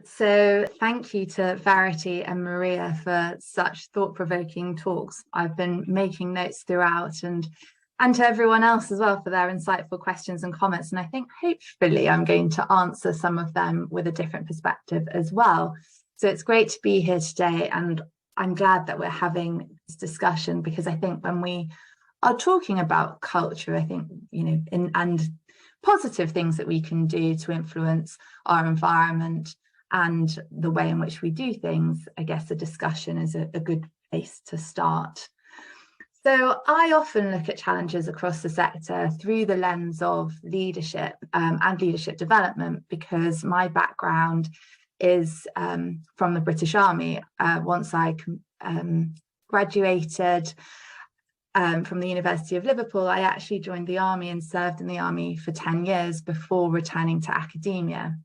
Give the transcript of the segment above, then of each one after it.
So thank you to Verity and Maria for such thought-provoking talks. I've been making notes throughout, and to everyone else as well for their insightful questions and comments. And I think hopefully I'm going to answer some of them with a different perspective as well. So it's great to be here today, and I'm glad that we're having this discussion, because I think when we are talking about culture, I think, and positive things that we can do to influence our environment and the way in which we do things, I guess a discussion is a good place to start. So I often look at challenges across the sector through the lens of leadership and leadership development, because my background is from the British Army. Once I graduated from the University of Liverpool, I actually joined the army and served in the army for 10 years before returning to academia.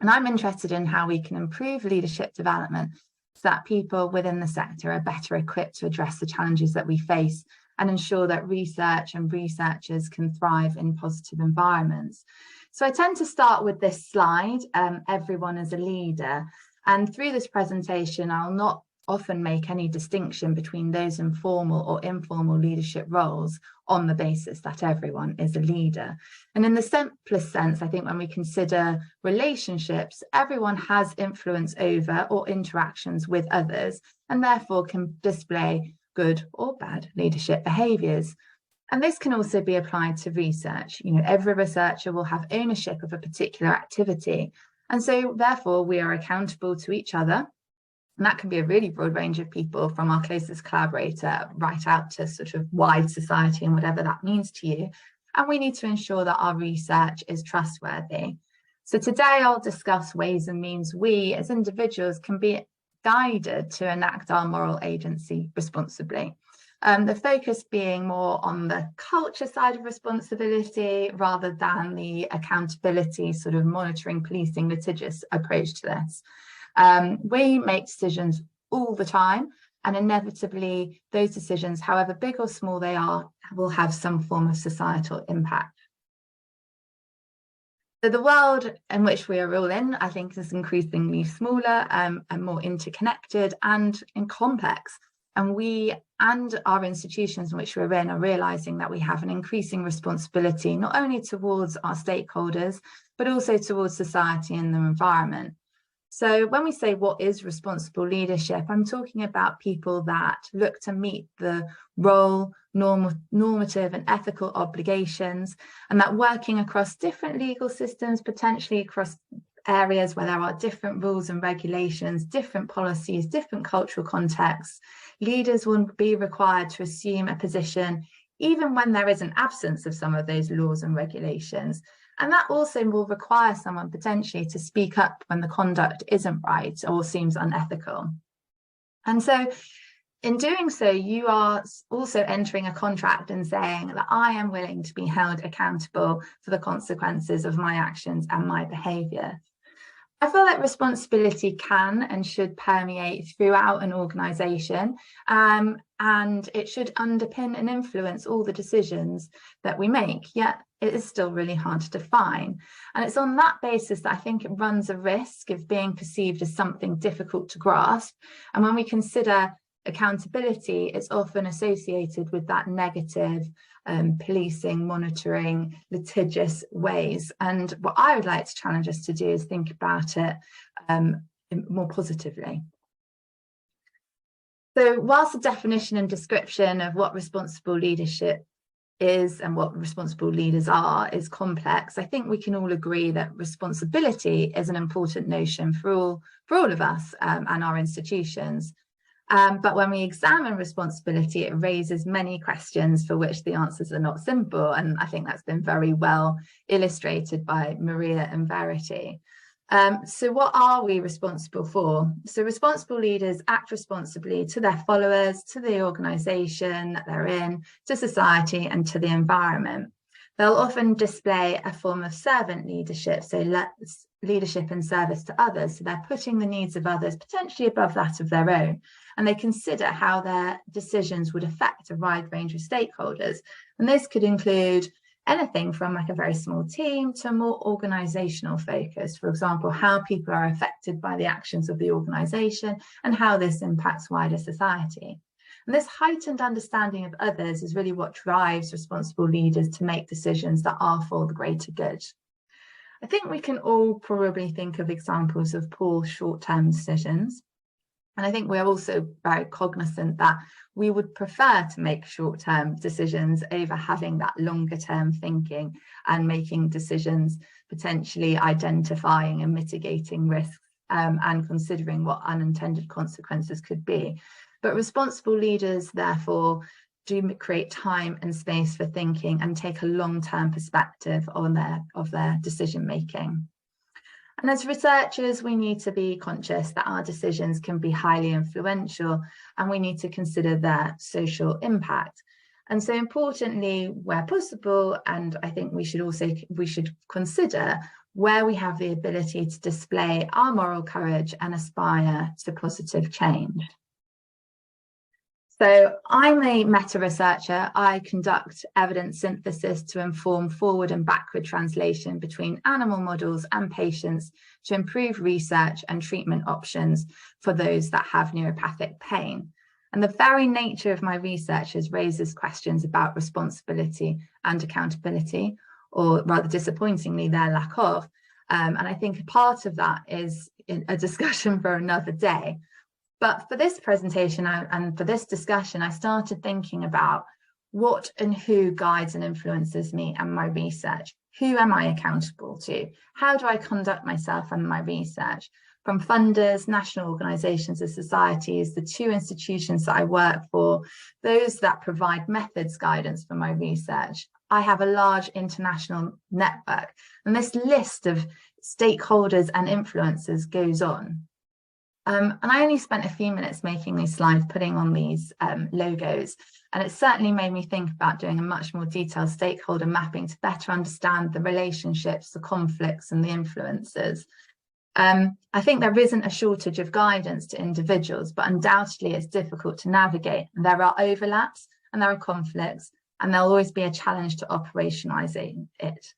And I'm interested in how we can improve leadership development so that people within the sector are better equipped to address the challenges that we face and ensure that research and researchers can thrive in positive environments. So I tend to start with this slide, everyone is a leader. And through this presentation, I'll not often make any distinction between those in formal or informal leadership roles on the basis that everyone is a leader. And in the simplest sense, I think when we consider relationships, everyone has influence over or interactions with others, and therefore can display good or bad leadership behaviours. And this can also be applied to research. Every researcher will have ownership of a particular activity. And so therefore we are accountable to each other. And that can be a really broad range of people, from our closest collaborator right out to sort of wide society and whatever that means to you. And we need to ensure that our research is trustworthy. So today I'll discuss ways and means we as individuals can be guided to enact our moral agency responsibly. The focus being more on the culture side of responsibility rather than the accountability, sort of monitoring, policing, litigious approach to this. We make decisions all the time, and inevitably those decisions, however big or small they are, will have some form of societal impact. So the world in which we are all in, I think, is increasingly smaller and more interconnected and complex. And we and our institutions in which we're in are realising that we have an increasing responsibility, not only towards our stakeholders, but also towards society and the environment. So when we say what is responsible leadership, I'm talking about people that look to meet the role, normative and ethical obligations, and that working across different legal systems, potentially across areas where there are different rules and regulations, different policies, different cultural contexts, leaders will be required to assume a position even when there is an absence of some of those laws and regulations. And that also will require someone potentially to speak up when the conduct isn't right or seems unethical. And so in doing so, you are also entering a contract and saying that I am willing to be held accountable for the consequences of my actions and my behaviour. I feel that responsibility can and should permeate throughout an organisation, and it should underpin and influence all the decisions that we make, yet it is still really hard to define. And it's on that basis that I think it runs a risk of being perceived as something difficult to grasp. And when we consider accountability, it's often associated with that negative policing, monitoring, litigious ways. And what I would like to challenge us to do is think about it more positively. So whilst the definition and description of what responsible leadership is and what responsible leaders are is complex, I think we can all agree that responsibility is an important notion for all of us and our institutions. But when we examine responsibility, it raises many questions for which the answers are not simple. And I think that's been very well illustrated by Maria and Verity. So what are we responsible for? So responsible leaders act responsibly to their followers, to the organisation that they're in, to society and to the environment. They'll often display a form of servant leadership, so leadership and service to others. So they're putting the needs of others potentially above that of their own. And they consider how their decisions would affect a wide range of stakeholders. And this could include anything from like a very small team to more organizational focus. For example, how people are affected by the actions of the organization and how this impacts wider society. And this heightened understanding of others is really what drives responsible leaders to make decisions that are for the greater good. I think we can all probably think of examples of poor short-term decisions. And I think we're also very cognizant that we would prefer to make short-term decisions over having that longer-term thinking and making decisions, potentially identifying and mitigating risks and considering what unintended consequences could be. But responsible leaders, therefore, do create time and space for thinking and take a long-term perspective on their decision-making. And as researchers, we need to be conscious that our decisions can be highly influential and we need to consider their social impact. And so importantly, where possible, and I think we should consider where we have the ability to display our moral courage and aspire to positive change. So I'm a meta-researcher. I conduct evidence synthesis to inform forward and backward translation between animal models and patients to improve research and treatment options for those that have neuropathic pain. And the very nature of my research raises questions about responsibility and accountability, or rather disappointingly, their lack of. And I think part of that is a discussion for another day. But for this presentation and for this discussion, I started thinking about what and who guides and influences me and my research. Who am I accountable to? How do I conduct myself and my research? From funders, national organisations and societies, the two institutions that I work for, those that provide methods guidance for my research. I have a large international network, and this list of stakeholders and influencers goes on. And I only spent a few minutes making these slides, putting on these logos, and it certainly made me think about doing a much more detailed stakeholder mapping to better understand the relationships, the conflicts and the influences. I think there isn't a shortage of guidance to individuals, but undoubtedly it's difficult to navigate. There are overlaps and there are conflicts, and there'll always be a challenge to operationalising it.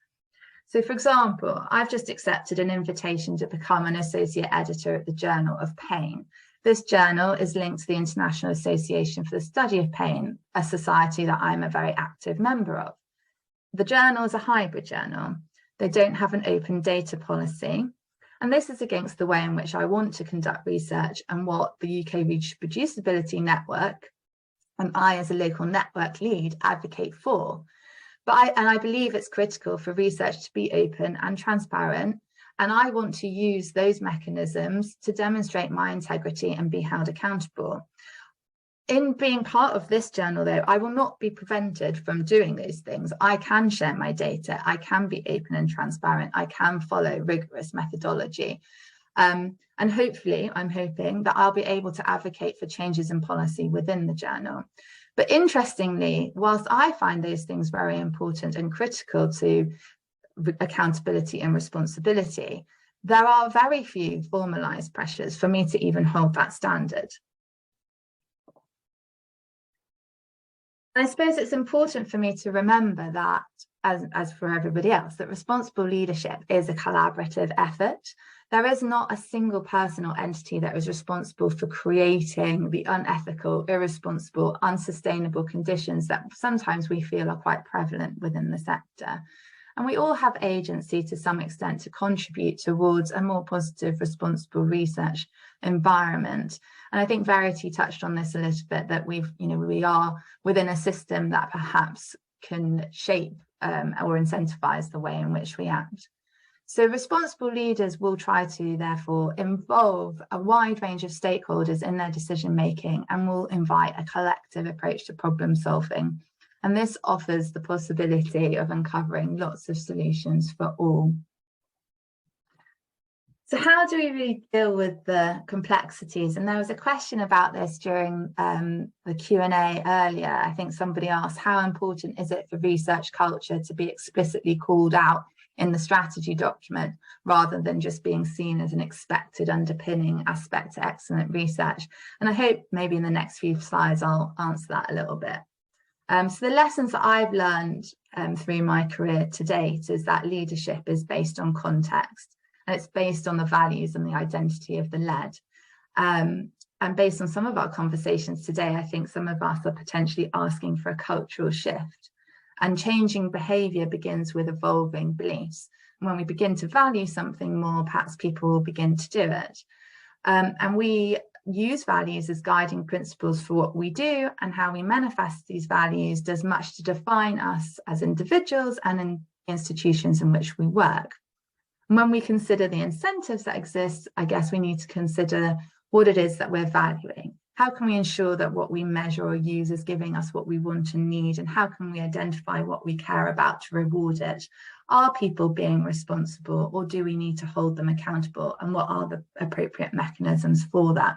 So, for example, I've just accepted an invitation to become an associate editor at the Journal of Pain. This journal is linked to the International Association for the Study of Pain, a society that I'm a very active member of. The journal is a hybrid journal. They don't have an open data policy. And this is against the way in which I want to conduct research and what the UK Reproducibility Network, and I as a local network lead, advocate for. But I believe it's critical for research to be open and transparent, and I want to use those mechanisms to demonstrate my integrity and be held accountable. In being part of this journal, though, I will not be prevented from doing those things. I can share my data, I can be open and transparent, I can follow rigorous methodology. And hopefully, I'm hoping that I'll be able to advocate for changes in policy within the journal. But interestingly, whilst I find those things very important and critical to accountability and responsibility, there are very few formalised pressures for me to even hold that standard. And I suppose it's important for me to remember that, as for everybody else, that responsible leadership is a collaborative effort. There is not a single person or entity that is responsible for creating the unethical, irresponsible, unsustainable conditions that sometimes we feel are quite prevalent within the sector. And we all have agency to some extent to contribute towards a more positive, responsible research environment. And I think Verity touched on this a little bit, that we are within a system that perhaps can shape or incentivize the way in which we act. So responsible leaders will try to therefore involve a wide range of stakeholders in their decision making and will invite a collective approach to problem solving. And this offers the possibility of uncovering lots of solutions for all. So how do we really deal with the complexities? And there was a question about this during the Q&A earlier. I think somebody asked, how important is it for research culture to be explicitly called out in the strategy document, rather than just being seen as an expected underpinning aspect to excellent research? And I hope maybe in the next few slides, I'll answer that a little bit. So the lessons that I've learned through my career to date is that leadership is based on context, and it's based on the values and the identity of the led. And based on some of our conversations today, I think some of us are potentially asking for a cultural shift. And changing behaviour begins with evolving beliefs. And when we begin to value something more, perhaps people will begin to do it. And we use values as guiding principles for what we do, and how we manifest these values does much to define us as individuals and in institutions in which we work. And when we consider the incentives that exist, I guess we need to consider what it is that we're valuing. How can we ensure that what we measure or use is giving us what we want and need? And how can we identify what we care about to reward it? Are people being responsible, or do we need to hold them accountable? And what are the appropriate mechanisms for that?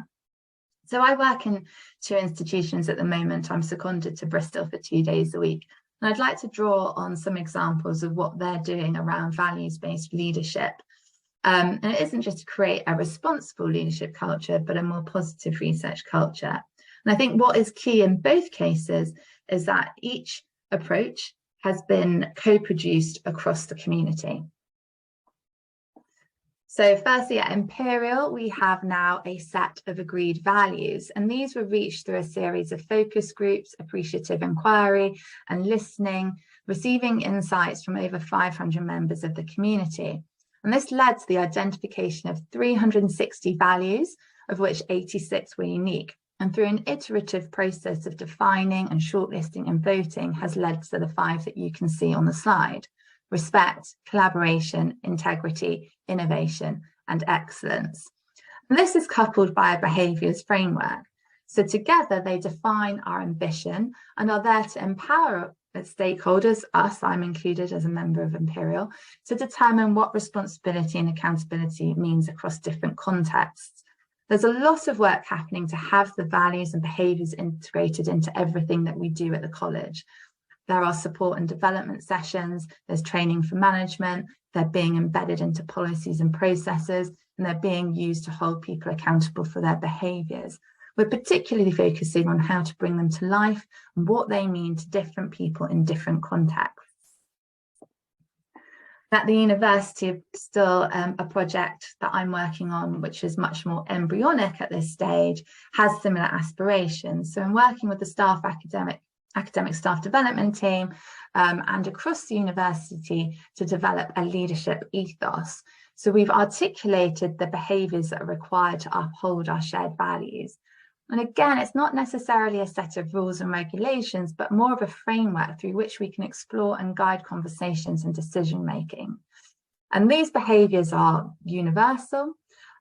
So I work in 2 institutions at the moment. I'm seconded to Bristol for 2 days a week. And I'd like to draw on some examples of what they're doing around values-based leadership. And it isn't just to create a responsible leadership culture, but a more positive research culture. And I think what is key in both cases is that each approach has been co-produced across the community. So firstly, at Imperial, we have now a set of agreed values, and these were reached through a series of focus groups, appreciative inquiry and listening, receiving insights from over 500 members of the community. And this led to the identification of 360 values, of which 86 were unique. And through an iterative process of defining and shortlisting and voting has led to the 5 that you can see on the slide: respect, collaboration, integrity, innovation, and excellence. And this is coupled by a behaviours framework. So together they define our ambition and are there to empower stakeholders, us, I'm included as a member of Imperial, to determine what responsibility and accountability means across different contexts. There's a lot of work happening to have the values and behaviours integrated into everything that we do at the college. There are support and development sessions, there's training for management, they're being embedded into policies and processes, and they're being used to hold people accountable for their behaviours. We're particularly focusing on how to bring them to life and what they mean to different people in different contexts. At the university, still a project that I'm working on, which is much more embryonic at this stage, has similar aspirations. So I'm working with the academic staff development team and across the university to develop a leadership ethos. So we've articulated the behaviours that are required to uphold our shared values. And again, it's not necessarily a set of rules and regulations, but more of a framework through which we can explore and guide conversations and decision making. And these behaviours are universal.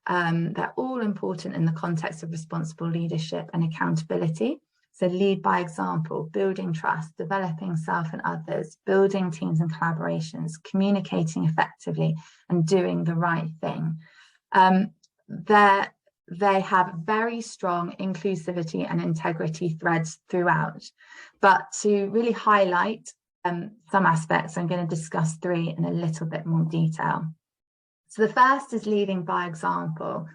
They're all important in the context of responsible leadership and accountability. So lead by example, building trust, developing self and others, building teams and collaborations, communicating effectively, and doing the right thing. They have very strong inclusivity and integrity threads throughout. But to really highlight some aspects, I'm going to discuss 3 in a little bit more detail. So the first is leading by example.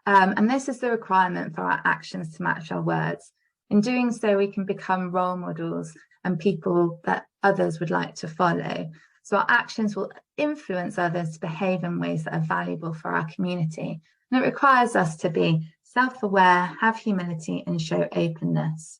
And this is the requirement for our actions to match our words. In doing so, we can become role models and people that others would like to follow. So our actions will influence others to behave in ways that are valuable for our community. And it requires us to be self-aware, have humility, and show openness.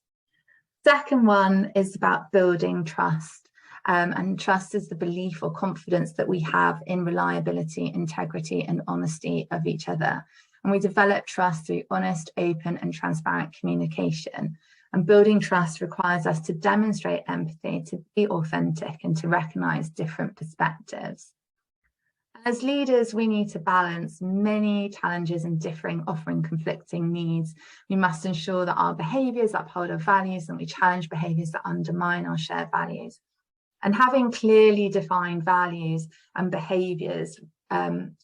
Second one is about building trust. And trust is the belief or confidence that we have in reliability, integrity, and honesty of each other. And we develop trust through honest, open, and transparent communication. And building trust requires us to demonstrate empathy, to be authentic, and to recognise different perspectives. As leaders, we need to balance many challenges and offering conflicting needs. We must ensure that our behaviours uphold our values and we challenge behaviours that undermine our shared values. And having clearly defined values and behaviours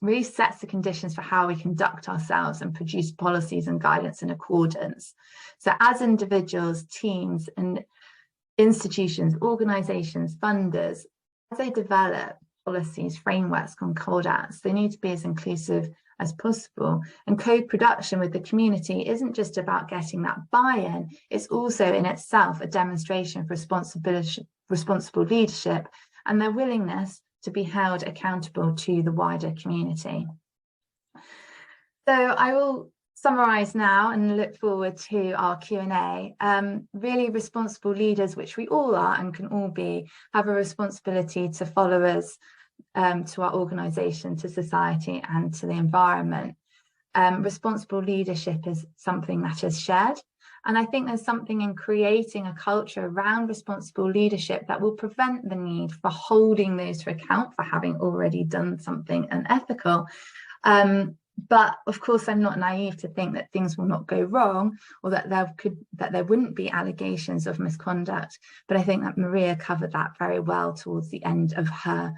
really sets the conditions for how we conduct ourselves and produce policies and guidance in accordance. So as individuals, teams and institutions, organisations, funders, as they develop policies, frameworks, concordats. They need to be as inclusive as possible. And co-production with the community isn't just about getting that buy-in, it's also in itself a demonstration of responsible leadership and their willingness to be held accountable to the wider community. So I will summarise now and look forward to our Q&A. Really responsible leaders, which we all are and can all be, have a responsibility to followers, to our organisation, to society and to the environment. Responsible leadership is something that is shared. And I think there's something in creating a culture around responsible leadership that will prevent the need for holding those to account for having already done something unethical. But of course, I'm not naive to think that things will not go wrong, or that there wouldn't be allegations of misconduct. But I think that Maria covered that very well towards the end of her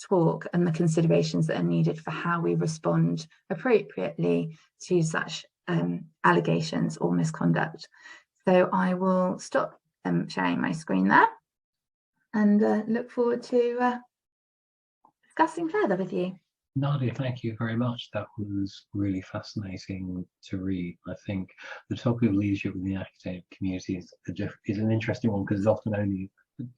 talk, and the considerations that are needed for how we respond appropriately to such allegations or misconduct. So I will stop sharing my screen there and look forward to discussing further with you. Nadia, thank you very much. That was really fascinating to read. I think the topic of leadership within the academic community is an interesting one, because it's often only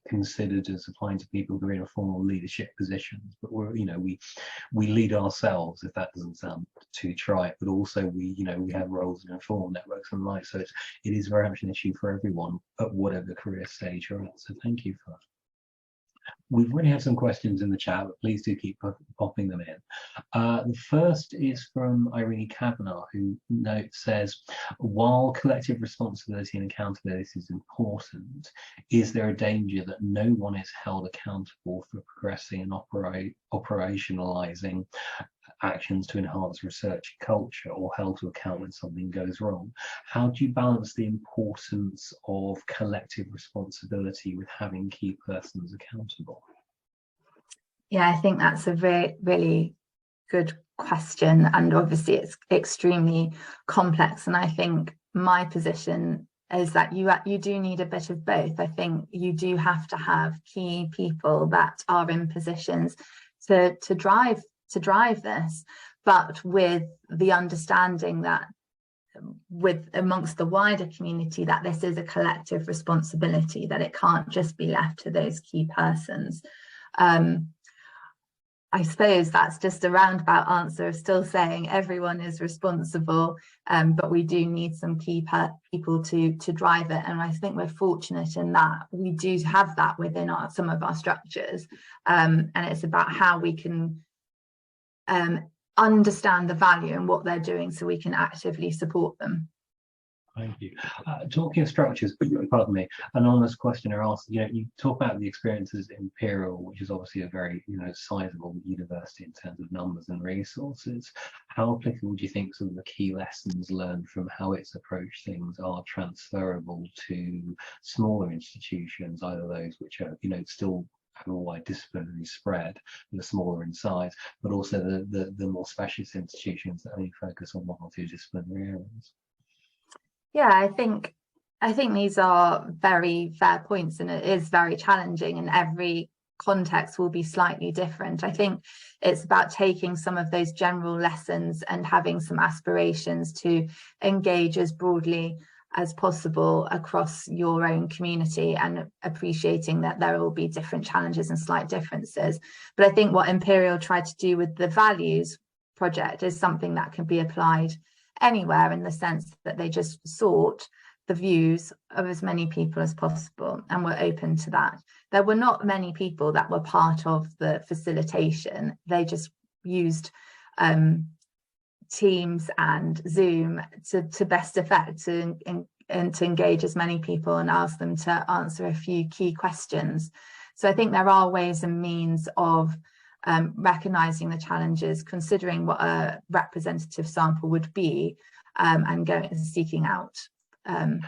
considered as applying to people who are in a formal leadership positions, but we lead ourselves, if that doesn't sound too trite, but also we have roles in informal networks and the like. So it is very much an issue for everyone at whatever career stage you're at. So thank you for that. We've already had some questions in the chat, but please do keep popping them in. The first is from Irene Kavanagh, who says, while collective responsibility and accountability is important, is there a danger that no one is held accountable for progressing and operationalizing actions to enhance research culture, or held to account when something goes wrong? How do you balance the importance of collective responsibility with having key persons accountable? Yeah, I think that's a really good question, and obviously it's extremely complex. And I think my position is that you do need a bit of both. I think you do have to have key people that are in positions to drive this, but with the understanding that amongst the wider community that this is a collective responsibility, that it can't just be left to those key persons. I suppose that's just a roundabout answer of still saying everyone is responsible, but we do need some key people to drive it. And I think we're fortunate in that we do have that within some of our structures. And it's about how we can understand the value and what they're doing so we can actively support them. Thank you. Talking of structures, pardon me, anonymous questioner asked, you talk about the experiences at Imperial, which is obviously a very, sizable university in terms of numbers and resources. How applicable do you think some of the key lessons learned from how it's approached things are transferable to smaller institutions, either those which are, still have a wide disciplinary spread and are smaller in size, but also the more specialist institutions that only focus on one or two disciplinary areas? Yeah, I think these are very fair points, and it is very challenging, and every context will be slightly different. I think it's about taking some of those general lessons and having some aspirations to engage as broadly as possible across your own community, and appreciating that there will be different challenges and slight differences. But I think what Imperial tried to do with the values project is something that can be applied anywhere, in the sense that they just sought the views of as many people as possible and were open to that. There were not many people that were part of the facilitation. They just used Teams and Zoom to best effect, and to engage as many people and ask them to answer a few key questions. So I think there are ways and means of recognising the challenges, considering what a representative sample would be, and seeking out, and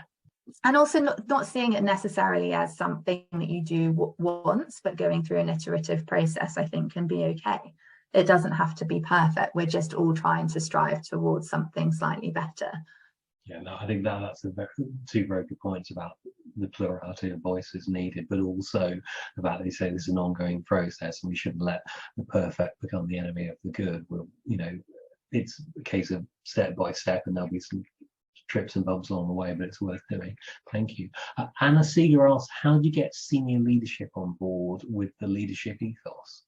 also not seeing it necessarily as something that you do once, but going through an iterative process, I think, can be okay. It doesn't have to be perfect. We're just all trying to strive towards something slightly better. Yeah, no, I think that's two very good points about the plurality of voices needed, but also about, they say, this is an ongoing process, and we shouldn't let the perfect become the enemy of the good. Well, it's a case of step by step, and there'll be some trips and bumps along the way, but it's worth doing. Thank you. Anna Seeger asks, how do you get senior leadership on board with the leadership ethos?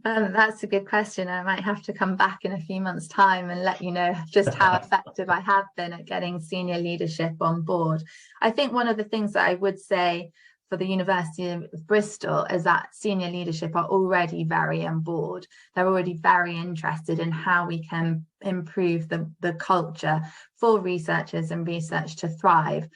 That's a good question. I might have to come back in a few months' time and let you know just how effective I have been at getting senior leadership on board. I think one of the things that I would say for the University of Bristol is that senior leadership are already very on board. They're already very interested in how we can improve the culture for researchers and research to thrive.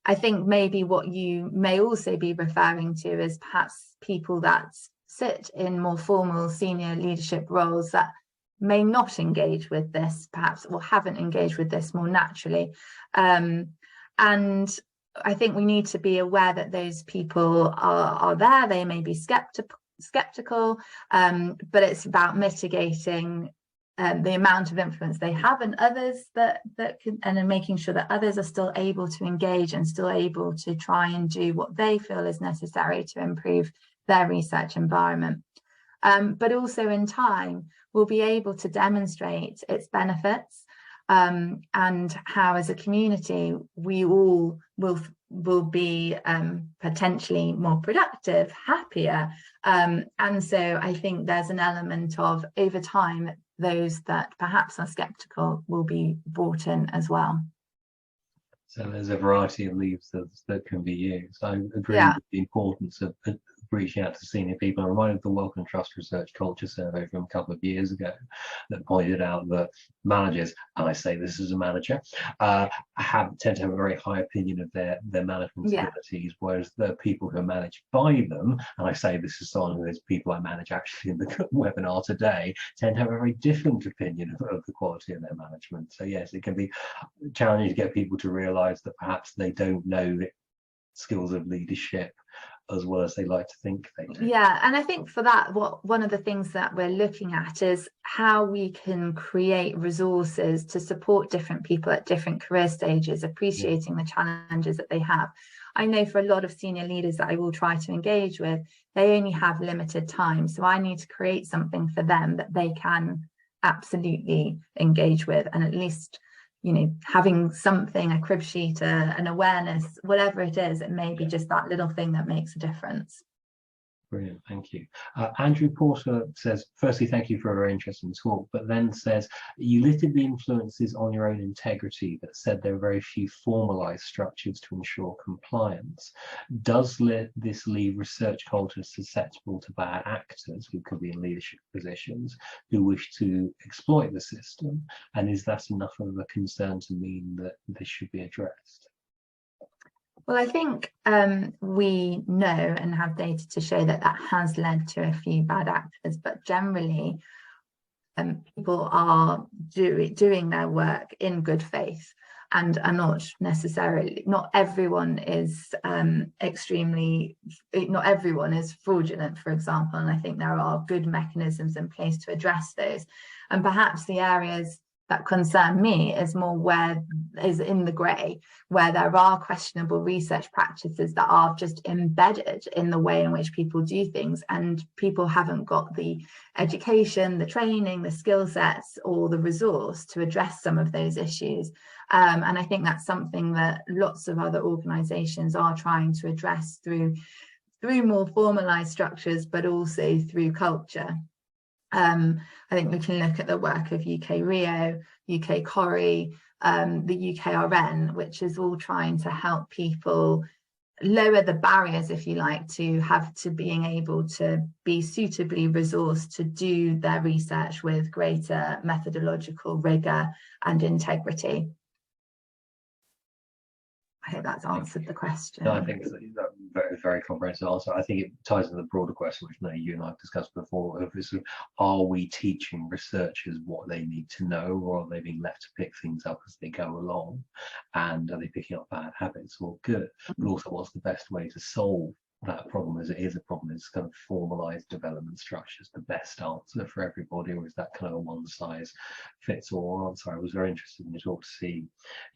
I think maybe what you may also be referring to is perhaps people that sit in more formal senior leadership roles that may not engage with this, perhaps, or haven't engaged with this more naturally. And I think we need to be aware that those people are there. They may be skeptical, but it's about mitigating the amount of influence they have and others that can, and then making sure that others are still able to engage and still able to try and do what they feel is necessary to improve their research environment. But also in time, we'll be able to demonstrate its benefits, and how as a community we all will be potentially more productive, happier, and so I think there's an element of, over time, those that perhaps are skeptical will be brought in as well. So there's a variety of levers that can be used. I agree with the importance of reaching out to senior people. I'm reminded of the Wellcome Trust Research Culture Survey from a couple of years ago that pointed out that managers, and I say this as a manager, tend to have a very high opinion of their management abilities, whereas the people who are managed by them, and I say this as someone who is people I manage actually in the webinar today, tend to have a very different opinion of the quality of their management. So yes, it can be challenging to get people to realise that perhaps they don't know the skills of leadership as well as they like to think they do. Yeah, and I think for that, one of the things that we're looking at is how we can create resources to support different people at different career stages, appreciating the challenges that they have. I know for a lot of senior leaders that I will try to engage with, they only have limited time, so I need to create something for them that they can absolutely engage with, and at least, you know, having something, a crib sheet, an awareness, whatever it is, it may be just that little thing that makes a difference. Brilliant, thank you. Andrew Porter says, firstly, thank you for a very interesting talk, but then says, you listed the influences on your own integrity, but said there are very few formalized structures to ensure compliance. Does this leave research cultures susceptible to bad actors who could be in leadership positions who wish to exploit the system? And is that enough of a concern to mean that this should be addressed? Well, I think we know and have data to show that that has led to a few bad actors, but generally people are doing their work in good faith and are not necessarily, not everyone is not everyone is fraudulent, for example, and I think there are good mechanisms in place to address those. And perhaps the areas that concern me is more where is in the grey, where there are questionable research practices that are just embedded in the way in which people do things, and people haven't got the education, the training, the skill sets, or the resource to address some of those issues. And I think that's something that lots of other organisations are trying to address through more formalised structures, but also through culture. I think we can look at the work of UK Rio, UK CORI, the UKRN, which is all trying to help people lower the barriers, if you like, to being able to be suitably resourced to do their research with greater methodological rigour and integrity. I hope that's answered the question. No, I think it's a very, very comprehensive answer. I think it ties into the broader question, which you and I have discussed before, of this, are we teaching researchers what they need to know, or are they being left to pick things up as they go along? And are they picking up bad habits or good? But also, what's the best way to solve that problem, as it is a problem, is kind of formalized development structures the best answer for everybody, or is that kind of a one size fits all answer? I was very interested in your talk to see,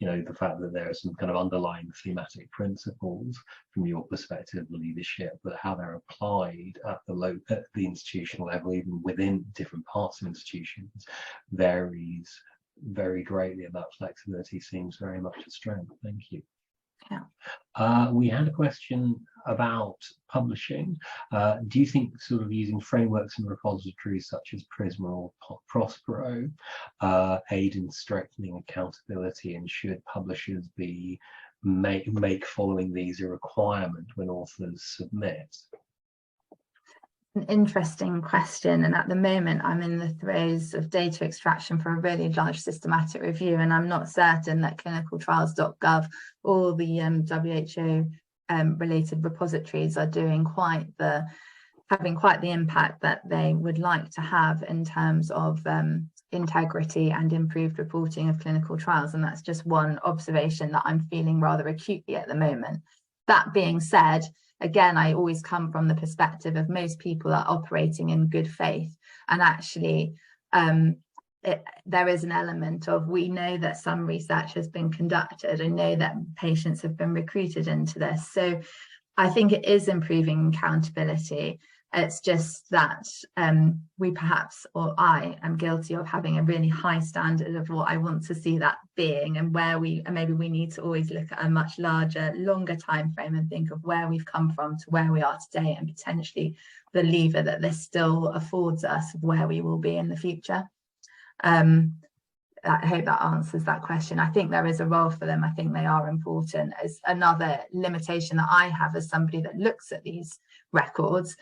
you know, the fact that there are some kind of underlying thematic principles from your perspective of leadership, but how they're applied at the institutional level, even within different parts of institutions, varies very greatly, and that flexibility seems very much a strength. Thank you. Yeah. We had a question about publishing. Do you think sort of using frameworks and repositories such as Prisma or Prospero aid in strengthening accountability, and should publishers make following these a requirement when authors submit? An interesting question, and at the moment I'm in the throes of data extraction for a really large systematic review, and I'm not certain that clinicaltrials.gov or the WHO related repositories are doing having quite the impact that they would like to have in terms of integrity and improved reporting of clinical trials. And that's just one observation that I'm feeling rather acutely at the moment. That being said, again, I always come from the perspective of most people are operating in good faith, and actually there is an element of, we know that some research has been conducted and know that patients have been recruited into this. So I think it is improving accountability. It's just that we perhaps, or I am guilty of having a really high standard of what I want to see that being, and maybe we need to always look at a much larger, longer time frame and think of where we've come from to where we are today, and potentially the lever that this still affords us of where we will be in the future. I hope that answers that question. I think there is a role for them. I think they are important. As another limitation that I have as somebody that looks at these records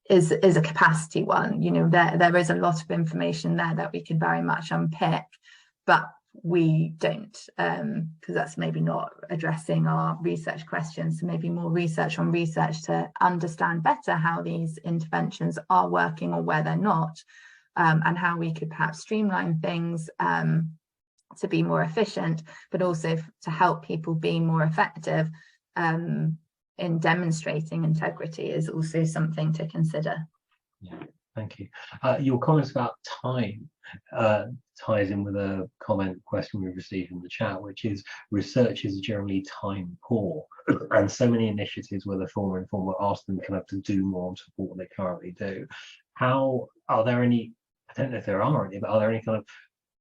is a capacity one. You know, there is a lot of information there that we could very much unpick, but we don't, because that's maybe not addressing our research questions. So maybe more research on research to understand better how these interventions are working or where they're not, and how we could perhaps streamline things to be more efficient, but also to help people be more effective in demonstrating integrity is also something to consider. Yeah, thank you. Your comments about time ties in with a question we received in the chat, which is researchers are generally time poor, and so many initiatives, whether formal or informal, ask them kind of to do more and support what they currently do. Are there any, I don't know if there are any, but are there any kind of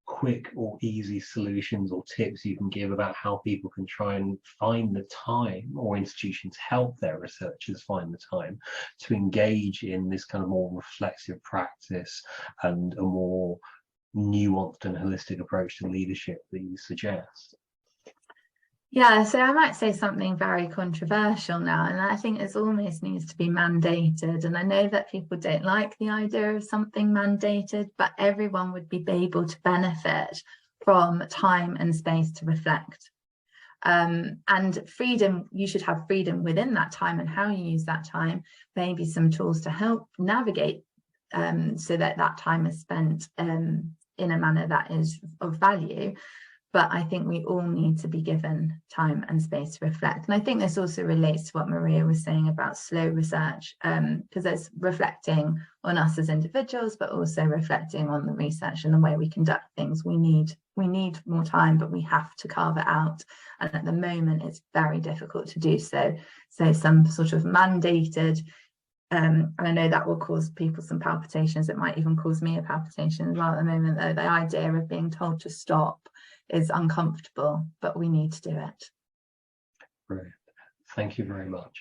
quick or easy solutions or tips you can give about how people can try and find the time, or institutions help their researchers find the time to engage in this kind of more reflexive practice and a more nuanced and holistic approach to leadership that you suggest? Yeah, so I might say something very controversial now, and I think this almost needs to be mandated. And I know that people don't like the idea of something mandated, but everyone would be able to benefit from time and space to reflect. And freedom, you should have freedom within that time and how you use that time, maybe some tools to help navigate so that that time is spent in a manner that is of value. But I think we all need to be given time and space to reflect. And I think this also relates to what Maria was saying about slow research, because it's reflecting on us as individuals, but also reflecting on the research and the way we conduct things. We need more time, but we have to carve it out. And at the moment, it's very difficult to do so. So some sort of mandated, and I know that will cause people some palpitations. It might even cause me a palpitation as well at the moment, though. The idea of being told to stop is uncomfortable, but we need to do it. Brilliant. Thank you very much.